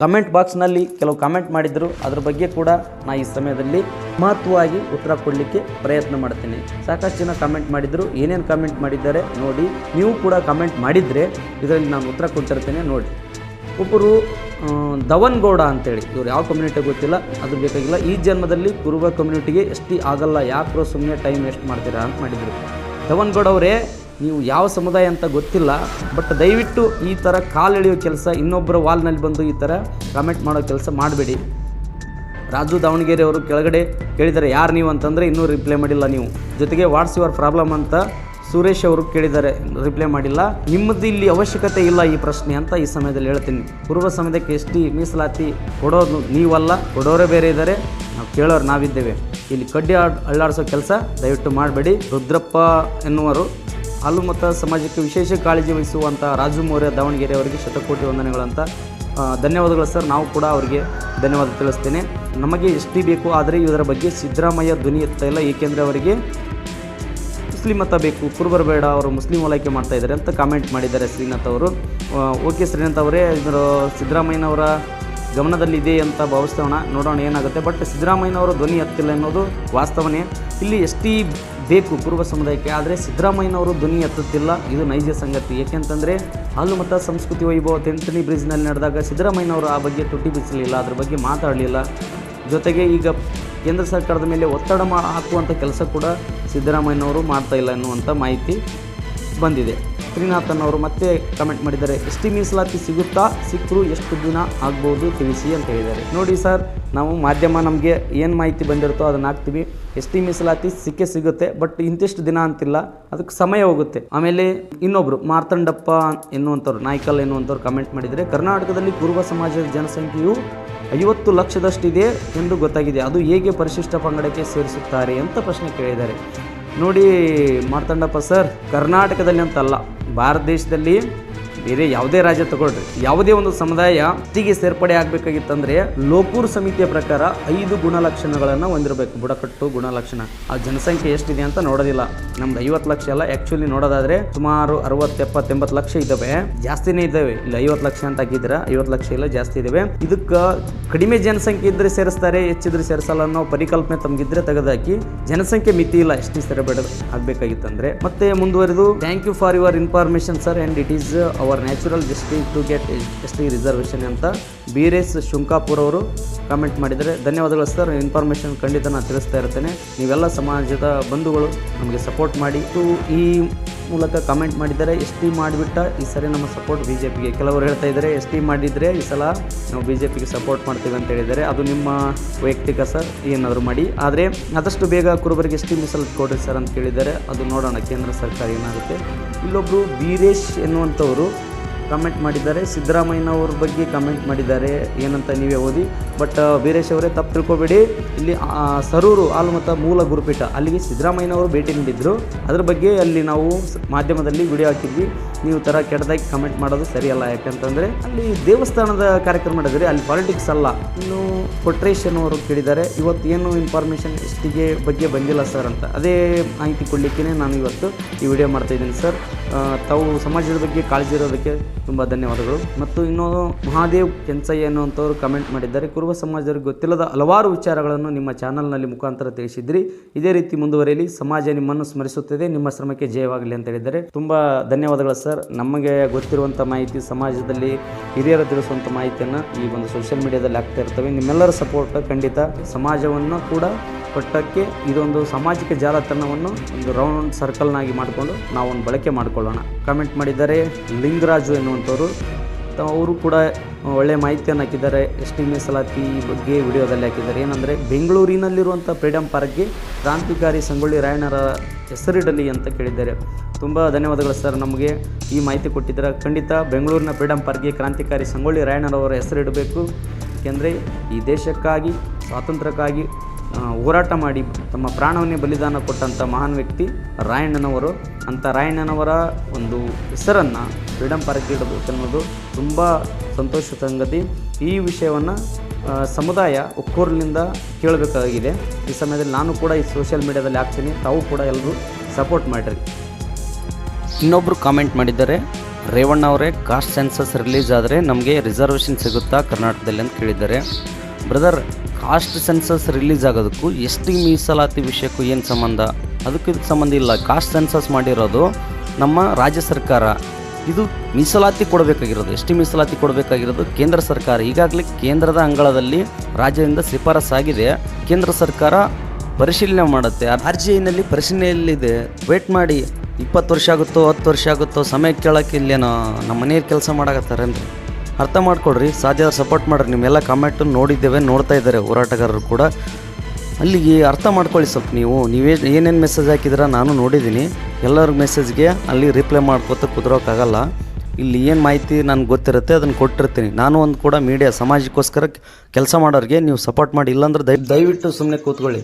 Comment ಬಾಕ್ಸ್ನಲ್ಲಿ ಕೆಲವು comment ಮಾಡಿದ್ರು, ಅದ್ರ ಬಗ್ಗೆ ಕೂಡ ನಾನು ಈ ಸಮಯದಲ್ಲಿ ಮಹತ್ವವಾಗಿ ಉತ್ತರ ಕೊಡಲಿಕ್ಕೆ ಪ್ರಯತ್ನ ಮಾಡ್ತೀನಿ. ಸಾಕಷ್ಟು ಜನ ಕಮೆಂಟ್ ಮಾಡಿದ್ರು, ಏನೇನು ಕಮೆಂಟ್ ಮಾಡಿದ್ದಾರೆ ನೋಡಿ. ನೀವು ಕೂಡ ಕಮೆಂಟ್ ಮಾಡಿದರೆ ಇದರಲ್ಲಿ ನಾನು ಉತ್ತರ ಕೊಡ್ತಿರ್ತೇನೆ ನೋಡಿ. ಒಬ್ಬರು ಧವನ್ ಗೌಡ ಅಂತೇಳಿ, ಇವ್ರು ಯಾವ ಕಮ್ಯುನಿಟಿ ಗೊತ್ತಿಲ್ಲ, ಅದು ಬೇಕಾಗಿಲ್ಲ. ಈ ಜನ್ಮದಲ್ಲಿ ಕುರುಬ ಕಮ್ಯುನಿಟಿಗೆ ಎಷ್ಟಿ ಆಗಲ್ಲ, ಯಾಕೋ ಸುಮ್ಮನೆ ಟೈಮ್ ವೇಸ್ಟ್ ಮಾಡ್ತೀರಾ ಅಂತ ಮಾಡಿದರು. ಧವನ್ ಗೌಡ ಅವರೇ, ನೀವು ಯಾವ ಸಮುದಾಯ ಅಂತ ಗೊತ್ತಿಲ್ಲ, ಬಟ್ ದಯವಿಟ್ಟು ಈ ಥರ ಕಾಲೆಳೆಯೋ ಕೆಲಸ, ಇನ್ನೊಬ್ಬರ ವಾಲ್ನಲ್ಲಿ ಬಂದು ಈ ಥರ ಕಾಮೆಂಟ್ ಮಾಡೋ ಕೆಲಸ ಮಾಡಬೇಡಿ. ರಾಜು ದಾವಣಗೆರೆ ಅವರು ಕೆಳಗಡೆ ಕೇಳಿದ್ದಾರೆ, ಯಾರು ನೀವು ಅಂತಂದರೆ ಇನ್ನೂ ರಿಪ್ಲೈ ಮಾಡಿಲ್ಲ ನೀವು. ಜೊತೆಗೆ ವಾಟ್ಸ್ ಯುವರ್ ಪ್ರಾಬ್ಲಮ್ ಅಂತ ಸುರೇಶ್ ಅವರು ಕೇಳಿದ್ದಾರೆ, ರಿಪ್ಲೈ ಮಾಡಿಲ್ಲ. ನಿಮ್ಮದು ಇಲ್ಲಿ ಅವಶ್ಯಕತೆ ಇಲ್ಲ ಈ ಪ್ರಶ್ನೆ ಅಂತ ಈ ಸಮಯದಲ್ಲಿ ಹೇಳ್ತೀನಿ. ಪೂರ್ವ ಸಮಯಕ್ಕೆ ಎಷ್ಟಿ ಮೀಸಲಾತಿ ಕೊಡೋದು ನೀವಲ್ಲ, ಕೊಡೋರೇ ಬೇರೆ ಇದ್ದಾರೆ, ನಾವು ಕೇಳೋರು ನಾವಿದ್ದೇವೆ. ಇಲ್ಲಿ ಕಡ್ಡಿ ಅಳ್ಳಾಡಿಸೋ ಕೆಲಸ ದಯವಿಟ್ಟು ಮಾಡಬೇಡಿ. ರುದ್ರಪ್ಪ ಎನ್ನುವರು ಹಾಲುಮತ ಸಮಾಜಕ್ಕೆ ವಿಶೇಷ ಕಾಳಜಿ ವಹಿಸುವಂಥ ರಾಜು ಮೌರ್ಯ ದಾವಣಗೆರೆ ಅವರಿಗೆ ಶತಕೋಟಿ ವಂದನೆಗಳಂತ. ಧನ್ಯವಾದಗಳು ಸರ್. ನಾವು ಕೂಡ ಅವರಿಗೆ ಧನ್ಯವಾದ ತಿಳಿಸ್ತೇನೆ. ನಮಗೆ ಎಷ್ಟಿ ಬೇಕು, ಆದರೆ ಇದರ ಬಗ್ಗೆ ಸಿದ್ದರಾಮಯ್ಯ ಧ್ವನಿ ಎತ್ತಾ ಇಲ್ಲ, ಏಕೆಂದರೆ ಅವರಿಗೆ ಮುಸ್ಲಿಂ ಮತ ಬೇಕು, ಕುರುಬರು ಬೇಡ, ಅವರು ಮುಸ್ಲಿಂ ಓಲೈಕೆ ಮಾಡ್ತಾಯಿದ್ದಾರೆ ಅಂತ ಕಾಮೆಂಟ್ ಮಾಡಿದ್ದಾರೆ ಶ್ರೀನಾಥ್ ಅವರು. ಓಕೆ ಶ್ರೀನಾಥ್ ಅವರೇ, ಇದರ ಸಿದ್ದರಾಮಯ್ಯನವರ ಗಮನದಲ್ಲಿದೆ ಅಂತ ಭಾವಿಸ್ತೋಣ, ನೋಡೋಣ ಏನಾಗುತ್ತೆ. ಬಟ್ ಸಿದ್ದರಾಮಯ್ಯನವರು ಧ್ವನಿ ಎತ್ತಿಲ್ಲ ಅನ್ನೋದು ವಾಸ್ತವನೇ. ಇಲ್ಲಿ ಎಷ್ಟಿ ಬೇಕು ಕುರುಬ ಸಮುದಾಯಕ್ಕೆ, ಆದರೆ ಸಿದ್ದರಾಮಯ್ಯನವರು ಧ್ವನಿ ಎತ್ತುತ್ತಿಲ್ಲ, ಇದು ನೈಜ ಸಂಗತಿ. ಏಕೆಂತಂದರೆ ಹಾಲುಮತ ಸಂಸ್ಕೃತಿ ವೈಭವ ತೆಂಟನಿ ಬ್ರಿಡ್ಜ್ನಲ್ಲಿ ನಡೆದಾಗ ಸಿದ್ದರಾಮಯ್ಯನವರು ಆ ಬಗ್ಗೆ ತುಟಿ ಬಿಚ್ಚಲಿಲ್ಲ, ಅದ್ರ ಬಗ್ಗೆ ಮಾತಾಡಲಿಲ್ಲ. ಜೊತೆಗೆ ಈಗ ಕೇಂದ್ರ ಸರ್ಕಾರದ ಮೇಲೆ ಒತ್ತಡ ಹಾಕುವಂಥ ಕೆಲಸ ಕೂಡ ಸಿದ್ದರಾಮಯ್ಯನವರು ಮಾಡ್ತಾಯಿಲ್ಲ ಎನ್ನುವಂಥ ಮಾಹಿತಿ ಬಂದಿದೆ. ಶ್ರೀನಾಥನ್ ಅವರು ಮತ್ತೆ ಕಮೆಂಟ್ ಮಾಡಿದ್ದಾರೆ, ಎಷ್ಟಿ ಮೀಸಲಾತಿ ಸಿಗುತ್ತಾ, ಸಿಕ್ಕರು ಎಷ್ಟು ದಿನ ಆಗ್ಬೋದು ತಿಳಿಸಿ ಅಂತ ಹೇಳಿದ್ದಾರೆ. ನೋಡಿ ಸರ್, ನಾವು ಮಾಧ್ಯಮ ನಮಗೆ ಏನು ಮಾಹಿತಿ ಬಂದಿರುತ್ತೋ ಅದನ್ನು ಹಾಕ್ತೀವಿ. ಎಷ್ಟಿ ಮೀಸಲಾತಿ ಸಿಗುತ್ತೆ, ಬಟ್ ಇಂತಿಷ್ಟು ದಿನ ಅಂತಿಲ್ಲ, ಅದಕ್ಕೆ ಸಮಯ ಹೋಗುತ್ತೆ. ಆಮೇಲೆ ಇನ್ನೊಬ್ಬರು ಮಾರ್ತಂಡಪ್ಪ ಎನ್ನುವಂಥವ್ರು, ನಾಯ್ಕಲ್ ಎನ್ನುವಂಥವ್ರು ಕಮೆಂಟ್ ಮಾಡಿದರೆ, ಕರ್ನಾಟಕದಲ್ಲಿ ಕುರುಬ ಸಮಾಜದ ಜನಸಂಖ್ಯೆಯು 50 ಲಕ್ಷದಷ್ಟಿದೆ ಎಂದು ಗೊತ್ತಾಗಿದೆ, ಅದು ಹೇಗೆ ಪರಿಶಿಷ್ಟ ಪಂಗಡಕ್ಕೆ ಸೇರಿಸುತ್ತಾರೆ ಅಂತ ಪ್ರಶ್ನೆ ಕೇಳಿದ್ದಾರೆ. ನೋಡಿ ಮಾರ್ತಂಡಪ್ಪ ಸರ್, ಕರ್ನಾಟಕದಲ್ಲಿ ಅಂತಲ್ಲ, ಭಾರತ ದೇಶದಲ್ಲಿ ಬೇರೆ ಯಾವುದೇ ರಾಜ್ಯ ತಗೊಳ್ರಿ, ಯಾವುದೇ ಒಂದು ಸಮುದಾಯ ಒಟ್ಟಿಗೆ ಸೇರ್ಪಡೆ ಆಗಬೇಕಾಗಿತ್ತಂದರೆ ಲೋಕೂರ್ ಸಮಿತಿಯ ಪ್ರಕಾರ 5 ಗುಣಲಕ್ಷಣಗಳನ್ನು ಹೊಂದಿರಬೇಕು. ಬುಡಕಟ್ಟು ಗುಣಲಕ್ಷಣ. ಆ ಜನಸಂಖ್ಯೆ ಎಷ್ಟಿದೆ ಅಂತ ನೋಡೋದಿಲ್ಲ. ನಮ್ದು 50 ಲಕ್ಷ ಅಲ್ಲ, ಆ್ಯಕ್ಚುಲಿ ನೋಡೋದಾದರೆ ಸುಮಾರು 60, 70, 80 ಲಕ್ಷ ಇದ್ದಾವೆ, ಜಾಸ್ತಿನೇ ಇದ್ದಾವೆ. ಇಲ್ಲಿ 50 ಲಕ್ಷ ಅಂತ ಹಾಕಿದ್ರೆ 50 ಲಕ್ಷ ಇಲ್ಲ, ಜಾಸ್ತಿ ಇದ್ದಾವೆ. ಇದಕ್ಕೆ ಕಡಿಮೆ ಜನಸಂಖ್ಯೆ ಇದ್ದರೆ ಸೇರಿಸ್ತಾರೆ, ಹೆಚ್ಚಿದ್ರೆ ಸೇರಿಸಲ್ಲ ಅನ್ನೋ ಪರಿಕಲ್ಪನೆ ತಮಗಿದ್ರೆ ತೆಗೆದುಹಾಕಿ. ಜನಸಂಖ್ಯೆ ಮಿತಿ ಇಲ್ಲ ಎಷ್ಟು ಸೇರಬೇಡ ಆಗಬೇಕಾಗಿತ್ತಂದರೆ. ಮತ್ತೆ ಮುಂದುವರೆದು, thank you for your information sir, and it is our natural justice to get ST reservation ಅಂತ ಬೀರೇಶ್ ಶುಂಕಾಪುರ್ ಅವರು ಕಮೆಂಟ್ ಮಾಡಿದರೆ. ಧನ್ಯವಾದಗಳು ಸರ್, ಇನ್ಫಾರ್ಮೇಷನ್ ಖಂಡಿತ ನಾನು ತಿಳಿಸ್ತಾ ಇರ್ತೇನೆ. ನೀವೆಲ್ಲ ಸಮಾಜದ ಬಂಧುಗಳು ನಮಗೆ ಸಪೋರ್ಟ್ ಮಾಡಿ. ಈ ಮೂಲಕ ಕಮೆಂಟ್ ಮಾಡಿದ್ದಾರೆ, ಎಸ್ಟಿ ಮಾಡಿಬಿಟ್ಟ ಈ ಸರಿ ನಮ್ಮ ಸಪೋರ್ಟ್ BJPಗೆ. ಕೆಲವರು ಹೇಳ್ತಾ ಇದ್ದಾರೆ, ಎಸ್ಟಿ ಮಾಡಿದರೆ ಈ ಸಲ ನಾವು BJPಗೆ ಸಪೋರ್ಟ್ ಮಾಡ್ತೀವಿ ಅಂತ ಹೇಳಿದ್ದಾರೆ. ಅದು ನಿಮ್ಮ ವೈಯಕ್ತಿಕ ಸರ್, ಏನಾದರೂ ಮಾಡಿ. ಆದರೆ ಆದಷ್ಟು ಬೇಗ ಕುರುಬರಿಗೆ ಎಸ್ಟಿ ಮೀಸಲಾತಿ ಕೊಡ್ರಿ ಸರ್ ಅಂತ ಕೇಳಿದ್ದಾರೆ. ಅದು ನೋಡೋಣ ಕೇಂದ್ರ ಸರ್ಕಾರ ಏನಾಗುತ್ತೆ. ಇಲ್ಲೊಬ್ಬರು ಬೀರೇಶ್ ಎನ್ನುವಂಥವರು ಕಮೆಂಟ್ ಮಾಡಿದ್ದಾರೆ, ಸಿದ್ದರಾಮಯ್ಯನವ್ರ ಬಗ್ಗೆ ಕಮೆಂಟ್ ಮಾಡಿದ್ದಾರೆ, ಏನಂತ ನೀವೇ ಓದಿ. ಬಟ್ ಬೀರೇಶ್ ಅವರೇ ತಪ್ಪು ತಿಳ್ಕೊಬೇಡಿ, ಇಲ್ಲಿ ಸರೂರು ಹಾಲುಮತ ಮೂಲ ಗುರುಪೀಠ, ಅಲ್ಲಿಗೆ ಸಿದ್ದರಾಮಯ್ಯನವರು ಭೇಟಿ ನೀಡಿದ್ರು, ಅದ್ರ ಬಗ್ಗೆ ಅಲ್ಲಿ ನಾವು ಮಾಧ್ಯಮದಲ್ಲಿ ವಿಡಿಯೋ ಹಾಕಿದ್ವಿ. ನೀವು ಥರ ಕೆಟ್ಟದಾಗಿ ಕಮೆಂಟ್ ಮಾಡೋದು ಸರಿಯಲ್ಲ, ಯಾಕಂತಂದರೆ ಅಲ್ಲಿ ದೇವಸ್ಥಾನದ ಕಾರ್ಯಕ್ರಮ ಮಾಡಿದ್ರಿ, ಅಲ್ಲಿ ಪಾಲಿಟಿಕ್ಸ್ ಅಲ್ಲ. ಇನ್ನು ಕೊಟ್ರೇಶನ್ ಅವರು ಕೇಳಿದ್ದಾರೆ, ಇವತ್ತು ಏನು ಇನ್ಫಾರ್ಮೇಷನ್ ಎಷ್ಟಿಗೆ ಬಗ್ಗೆ ಬಂದಿಲ್ಲ ಸರ್ ಅಂತ. ಅದೇ ಮಾಹಿತಿ ಕೊಡಲಿಕ್ಕೆ ನಾನು ಇವತ್ತು ಈ ವಿಡಿಯೋ ಮಾಡ್ತಾಯಿದ್ದೀನಿ ಸರ್. ತಾವು ಸಮಾಜದ ಬಗ್ಗೆ ಕಾಳಜಿ ಇರೋದಕ್ಕೆ ತುಂಬ ಧನ್ಯವಾದಗಳು. ಮತ್ತು ಇನ್ನು ಮಹಾದೇವ್ ಕೆಂಚಯ್ಯ ಅನ್ನುವಂಥವ್ರು ಕಮೆಂಟ್ ಮಾಡಿದ್ದಾರೆ, ಕುರುಬ ಸಮಾಜದವರಿಗೆ ಗೊತ್ತಿಲ್ಲದ ಹಲವಾರು ವಿಚಾರಗಳನ್ನು ನಿಮ್ಮ ಚಾನಲ್ನಲ್ಲಿ ಮುಖಾಂತರ ತಿಳಿಸಿದ್ರಿ, ಇದೇ ರೀತಿ ಮುಂದುವರಿಯಲಿ, ಸಮಾಜ ನಿಮ್ಮನ್ನು ಸ್ಮರಿಸುತ್ತದೆ, ನಿಮ್ಮ ಶ್ರಮಕ್ಕೆ ಜಯವಾಗಲಿ ಅಂತ ಹೇಳಿದ್ದಾರೆ. ತುಂಬ ಧನ್ಯವಾದಗಳು ಸರ್. ನಮಗೆ ಗೊತ್ತಿರುವಂಥ ಮಾಹಿತಿ, ಸಮಾಜದಲ್ಲಿ ಹಿರಿಯರು ತಿಳಿಸುವಂಥ ಮಾಹಿತಿಯನ್ನು ಈ ಒಂದು ಸೋಷಿಯಲ್ ಮೀಡಿಯಾದಲ್ಲಿ ಆಗ್ತಾ ಇರ್ತವೆ. ನಿಮ್ಮೆಲ್ಲರ ಸಪೋರ್ಟ್ ಖಂಡಿತ ಸಮಾಜವನ್ನು ಕೂಡ ಕೊಟ್ಟಕ್ಕೆ ಇದೊಂದು ಸಾಮಾಜಿಕ ಜಾಲತಾಣವನ್ನು ಒಂದು ರೌಂಡ್ ಸರ್ಕಲ್ನಾಗಿ ಮಾಡಿಕೊಂಡು ನಾವು ಒಂದು ಬಳಕೆ ಮಾಡಿಕೊಳ್ಳೋಣ. ಕಮೆಂಟ್ ಮಾಡಿದ್ದಾರೆ ಲಿಂಗರಾಜು ಎನ್ನುವಂಥವ್ರು, ಅವರು ಕೂಡ ಒಳ್ಳೆಯ ಮಾಹಿತಿಯನ್ನು ಹಾಕಿದ್ದಾರೆ. ಎಸ್ಟಿ ಮೀಸಲಾತಿ ಬಗ್ಗೆ ವಿಡಿಯೋದಲ್ಲಿ ಹಾಕಿದ್ದಾರೆ. ಏನಂದರೆ, ಬೆಂಗಳೂರಿನಲ್ಲಿರುವಂಥ ಫ್ರೀಡಮ್ ಪಾರ್ಕ್ಗೆ ಕ್ರಾಂತಿಕಾರಿ ಸಂಗೊಳ್ಳಿ ರಾಯಣ್ಣರ ಹೆಸರಿಡಲಿ ಅಂತ ಕೇಳಿದ್ದಾರೆ. ತುಂಬ ಧನ್ಯವಾದಗಳು ಸರ್, ನಮಗೆ ಈ ಮಾಹಿತಿ ಕೊಟ್ಟಿದ್ದಾರೆ. ಖಂಡಿತ ಬೆಂಗಳೂರಿನ ಫ್ರೀಡಮ್ ಪಾರ್ಕ್ಗೆ ಕ್ರಾಂತಿಕಾರಿ ಸಂಗೊಳ್ಳಿ ರಾಯಣ್ಣರವರ ಹೆಸರಿಡಬೇಕು. ಏಕೆಂದರೆ ಈ ದೇಶಕ್ಕಾಗಿ, ಸ್ವಾತಂತ್ರ್ಯಕ್ಕಾಗಿ ಹೋರಾಟ ಮಾಡಿ ತಮ್ಮ ಪ್ರಾಣವನ್ನೇ ಬಲಿದಾನ ಕೊಟ್ಟಂಥ ಮಹಾನ್ ವ್ಯಕ್ತಿ ರಾಯಣ್ಣನವರು. ಅಂಥ ರಾಯಣ್ಣನವರ ಒಂದು ಹೆಸರನ್ನು ಫ್ರೀಡಮ್ ಪಾರ್ಕ್ ಇಡಬೇಕನ್ನೋದು ತುಂಬ ಸಂತೋಷದ ಸಂಗತಿ. ಈ ವಿಷಯವನ್ನು ಸಮುದಾಯ ಒಕ್ಕೊರಲಿನಿಂದ ಕೇಳಬೇಕಾಗಿದೆ. ಈ ಸಮಯದಲ್ಲಿ ನಾನು ಕೂಡ ಈ ಸೋಷಿಯಲ್ ಮೀಡಿಯಾದಲ್ಲಿ ಹಾಕ್ತೀನಿ, ತಾವು ಕೂಡ ಎಲ್ಲರೂ ಸಪೋರ್ಟ್ ಮಾಡಿರಿ. ಇನ್ನೊಬ್ಬರು ಕಾಮೆಂಟ್ ಮಾಡಿದ್ದಾರೆ, ರೇವಣ್ಣ ಅವರೇ, ಕಾಸ್ಟ್ ಸೆನ್ಸಸ್ ರಿಲೀಸ್ ಆದರೆ ನಮಗೆ ರಿಸರ್ವೇಷನ್ ಸಿಗುತ್ತಾ ಕರ್ನಾಟಕದಲ್ಲಿ ಅಂತ ಕೇಳಿದ್ದಾರೆ. ಬ್ರದರ್, ಕಾಸ್ಟ್ ಸೆನ್ಸಸ್ ರಿಲೀಸ್ ಆಗೋದಕ್ಕೂ ಎಸ್ ಟಿ ಮೀಸಲಾತಿ ವಿಷಯಕ್ಕೂ ಏನು ಸಂಬಂಧ? ಅದಕ್ಕೂ ಇದಕ್ಕೆ ಸಂಬಂಧ ಇಲ್ಲ. ಕಾಸ್ಟ್ ಸೆನ್ಸಸ್ ಮಾಡಿರೋದು ನಮ್ಮ ರಾಜ್ಯ ಸರ್ಕಾರ. ಇದು ಮೀಸಲಾತಿ ಕೊಡಬೇಕಾಗಿರೋದು, ಎಸ್ ಟಿ ಮೀಸಲಾತಿ ಕೊಡಬೇಕಾಗಿರೋದು ಕೇಂದ್ರ ಸರ್ಕಾರ. ಈಗಾಗಲೇ ಕೇಂದ್ರದ ಅಂಗಳದಲ್ಲಿ ರಾಜ್ಯದಿಂದ ಶಿಫಾರಸ್ಸಾಗಿದೆ. ಕೇಂದ್ರ ಸರ್ಕಾರ ಪರಿಶೀಲನೆ ಮಾಡುತ್ತೆ. RGIನಲ್ಲಿ ಪರಿಶೀಲನೆಯಲ್ಲಿದೆ. ವೇಟ್ ಮಾಡಿ. 20 ವರ್ಷ ಆಗುತ್ತೋ 10 ವರ್ಷ ಆಗುತ್ತೋ ಸಮಯ ಕೇಳೋಕ್ಕೆ ಇಲ್ಲೇನೋ ನಮ್ಮ ಮನೆಯಲ್ಲಿ ಕೆಲಸ ಮಾಡಾಕತ್ತಾರೇನ್ರಿ? ಅರ್ಥ ಮಾಡ್ಕೊಡ್ರಿ. ಸಾಧ್ಯ ಸಪೋರ್ಟ್ ಮಾಡಿರಿ. ನಿಮ್ಮೆಲ್ಲ ಕಾಮೆಂಟು ನೋಡಿದ್ದೇವೆ, ನೋಡ್ತಾ ಇದ್ದಾರೆ ಹೋರಾಟಗಾರರು ಕೂಡ. ಅಲ್ಲಿಗೆ ಅರ್ಥ ಮಾಡ್ಕೊಳ್ಳಿ ಸ್ವಲ್ಪ. ನೀವೇ ಏನೇನು ಮೆಸೇಜ್ ಹಾಕಿದ್ರೆ ನಾನು ನೋಡಿದ್ದೀನಿ. ಎಲ್ಲರ ಮೆಸೇಜ್ಗೆ ಅಲ್ಲಿ ರಿಪ್ಲೈ ಮಾಡ್ಕೋತ ಕುದುರೋಕ್ಕಾಗಲ್ಲ. ಇಲ್ಲಿ ಏನು ಮಾಹಿತಿ ನನಗೆ ಗೊತ್ತಿರುತ್ತೆ ಅದನ್ನು ಕೊಟ್ಟಿರ್ತೀನಿ. ನಾನು ಒಂದು ಕೂಡ ಮೀಡಿಯಾ ಸಮಾಜಕ್ಕೋಸ್ಕರ ಕೆಲಸ ಮಾಡೋರಿಗೆ ನೀವು ಸಪೋರ್ಟ್ ಮಾಡಿ. ಇಲ್ಲಾಂದ್ರೆ ದಯವಿಟ್ಟು ಸುಮ್ಮನೆ ಕೂತ್ಕೊಳ್ಳಿ.